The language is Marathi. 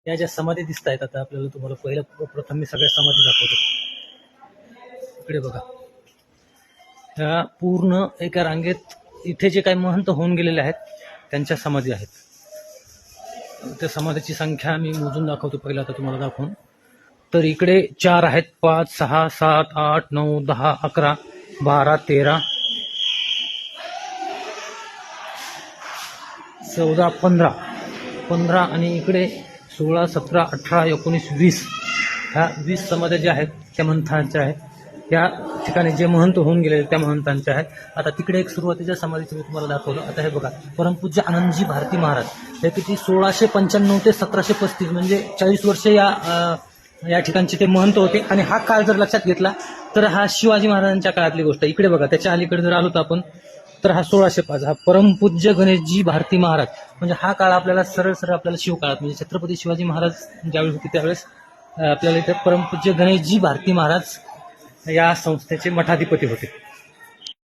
या ज्या समाधी दिसत आहेत आता आपल्याला, तुम्हाला पहिलं प्रथम मी सगळ्या समाधी दाखवतो. इकडे बघा, ह्या पूर्ण एका रांगेत इथे जे काही महंत होऊन गेलेले आहेत त्यांच्या समाधी आहेत. त्या समाधीची संख्या मी मोजून दाखवतो पहिला आता तुम्हाला दाखवून. तर इकडे 4 आहेत, 5, 6, 7, 8, 9, 10, 11, 12, 13, 14, 15 आणि इकडे 16, 17, 18, 19, 20 ह्या 20 समाध्या ज्या आहेत त्या महंतांच्या आहेत. या ठिकाणी जे महंत होऊन गेलेले त्या महंतांच्या आहेत. आता तिकडे एक सुरुवातीच्या समाधीचं मी तुम्हाला दाखवलं. आता हे बघा, परमपूज्य आनंदजी भारती महाराज हे किती 1695 ते 1735 म्हणजे 40 वर्ष या ठिकाणचे ते महंत होते. आणि हा काळ जर लक्षात घेतला तर हा शिवाजी महाराजांच्या काळातली गोष्ट. इकडे बघा, त्याच्या अलीकडे जर आलो तर आपण, तर हा 1605 हा परमपूज्य गणेशजी भारती महाराज. म्हणजे हा काळ आपल्याला सरळ आपल्याला शिवकाळात म्हणजे छत्रपती शिवाजी महाराज ज्यावेळेस होते त्यावेळेस आपल्याला इथे परमपूज्य गणेशजी भारती महाराज या संस्थेचे मठाधिपती होते.